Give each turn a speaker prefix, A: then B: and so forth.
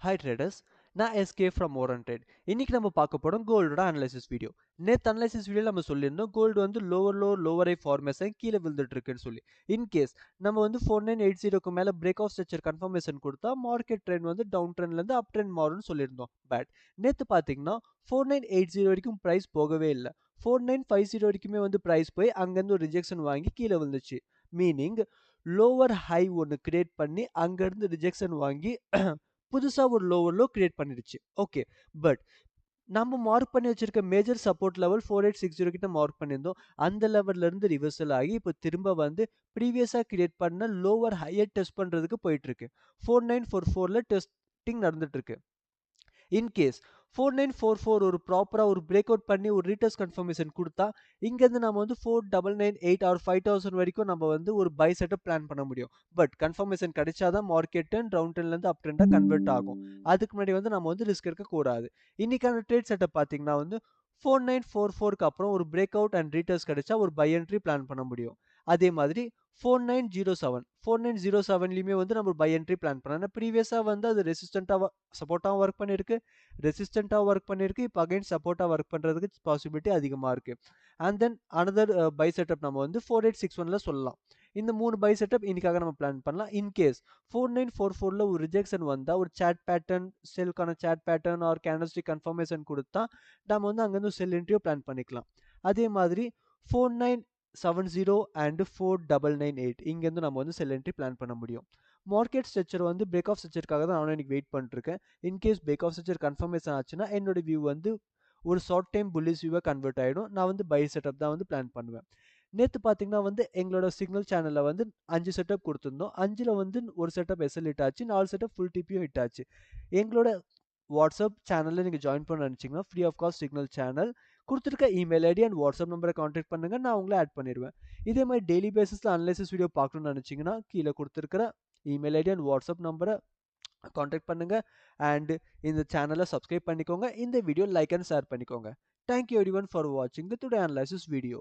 A: Hi traders, நான் SK from moron trade. இன்னைக்கு நம்ம பார்க்க போறோம் கோல்டோட அனலைசிஸ் வீடியோ. நேற்று அனலைசிஸ் வீடியோ நம்ம சொல்லியிருந்தோம் கோல்டு வந்து லோவர் ஐ ஃபார்மேஷன் கீழே விழுந்துட்டு இருக்குன்னு சொல்லி. இன்கேஸ் நம்ம வந்து 4980க்கு மேலே பிரேக் ஆஃப் ஸ்ட்ரக்சர் கன்ஃபர்மேஷன் கொடுத்தா மார்க்கெட் ட்ரெண்ட் வந்து டவுன் ட்ரெண்ட்லேருந்து அப் ட்ரெண்ட் மாறும்னு சொல்லியிருந்தோம். பட் நேற்று பார்த்தீங்கன்னா 4980 வரைக்கும் ப்ரைஸ் போகவே இல்லை. 4950 வரைக்குமே வந்து ப்ரைஸ் போய் அங்கேருந்து ஒரு ரிஜெக்ஷன் வாங்கி கீழே விழுந்துச்சு. மீனிங் லோவர் ஹை ஒன்று கிரியேட் பண்ணி அங்கேருந்து ரிஜெக்ஷன் வாங்கி புதுசா ஒரு லோவர் லோ கிரியேட் பண்ணிடுச்சு. ஓகே, பட் நம்ம மார்க் பண்ணி வச்சிருக்க மேஜர் சப்போர்ட் லெவல் 4860 கிட்ட மார்க் பண்ணியிருந்தோம். அந்த லெவல்ல இருந்து ரிவர்சல் ஆகி இப்போ திரும்ப வந்து ப்ரீவியஸா கிரியேட் பண்ண லோவர் ஹையை டெஸ்ட் பண்றதுக்கு போயிட்டு இருக்கு. 4944ல டெஸ்டிங் நடந்துட்டு இருக்கு. இன்கேஸ் 4944 ஒரு ப்ராப்பரா ஒரு பிரேக் அவுட் பண்ணி ஒரு ரீடெஸ்ட் கன்ஃபர்மேஷன் கொடுத்தா இங்கேருந்து நம்ம வந்து 4998 ஆர் 5000 வரைக்கும் நம்ம வந்து ஒரு பை செட்டப் பிளான் பண்ண முடியும். பட் கன்ஃபர்மேஷன் கிடைச்சாதான் மார்க்கெட் டவுன் ட்ரெண்ட்லேருந்து அப் ட்ரெண்டாக கன்வெர்ட் ஆகும். அதுக்கு முன்னாடி வந்து நம்ம வந்து ரிஸ்க் இருக்கக்கூடாது. இன்னைக்கான ட்ரேட் செட்டப் பார்த்தீங்கன்னா வந்து 4944க்கு அப்புறம் ஒரு பிரேக் அவுட் அண்ட் ரீடெஸ்ட் கிடைச்சா ஒரு பை என்ட்ரி பிளான் பண்ண முடியும். அதே மாதிரி 4907 வந்து நம்ம பை என்ட்ரி பிளான் பண்ணலாம். ப்ரீவியஸாக வந்து அது ரெசிஸ்டண்ட்டாக சப்போர்ட்டாக ஒர்க் பண்ணியிருக்கு, இப்போ அகைன் சப்போர்ட்டாக ஒர்க் பண்ணுறதுக்கு பாசிபிலிட்டி அதிகமாக இருக்குது. And then another buy setup நம்ம வந்து 4861ல சொல்லலாம். இந்த 3 பை செட்டப் இன்னைக்காக நம்ம பிளான் பண்ணலாம். இன்கேஸ் 4944ல ஒரு ரிஜெக்ஷன் வந்தால் ஒரு சேட் பேட்டர்ன் செல்லுக்கான chart pattern or candlestick confirmation கொடுத்தா நம்ம வந்து அங்கேருந்து செல் என்ட்ரியோ பிளான் பண்ணிக்கலாம். அதே மாதிரி 4970 அண்ட் 4998 இங்கேருந்து நம்ம வந்து செல் என்ட்ரி பிளான் பண்ண முடியும். மார்க்கெட் ஸ்ட்ரக்சர் வந்து பிரேக் ஆஃப் ஸ்ட்ரக்சருக்காக தான் நான் இன்னைக்கு வெயிட் பண்ணிருக்கேன். In case break of structure confirmation ஆச்சுன்னா என்னோட வியூ வந்து ஒரு ஷார்ட் டைம் புல்லிஷ் வியூவாக கன்வெர்ட் ஆகிடும். நான் வந்து பை செட்டப் தான் வந்து பிளான் பண்ணுவேன். நேற்று பார்த்தீங்கன்னா வந்து எங்களோட சிக்னல் சேனலில் வந்து 5 செட்டப் கொடுத்துருந்தோம். 5ல் வந்து ஒரு செட்டப் எஸ்எல் ஹிட் ஆச்சு, 4 செட்டப் ஃபுல் டிபியும் ஹிட் ஆச்சு. எங்களோட வாட்ஸ்அப் சேனலில் நீங்கள் ஜாயின் பண்ண நினச்சிங்கன்னா free of cost signal channel கொடுத்துருக்க இமெயில் ஐடி அண்ட் வாட்ஸ்அப் நம்பரை கான்டாக்ட் பண்ணுங்கள், நான் உங்களை ஆட் பண்ணிடுவேன். இதே மாதிரி டெய்லி பேசிஸில் அனலைசிஸ் வீடியோ பார்க்கணும்னு நினச்சிங்கன்னா கீழே கொடுத்துருக்கிற இமெயில் ஐடி அண்ட் வாட்ஸ்அப் நம்பரை கான்டாக்ட் பண்ணுங்கள் அண்ட் இந்த சேனலை சப்ஸ்கிரைப் பண்ணிக்கோங்க. இந்த வீடியோ லைக் அண்ட் ஷேர் பண்ணிக்கோங்க. தேங்க்யூ எவ்ரிவன் ஃபார் வாட்சிங் த டுடே அனலைசிஸ் வீடியோ.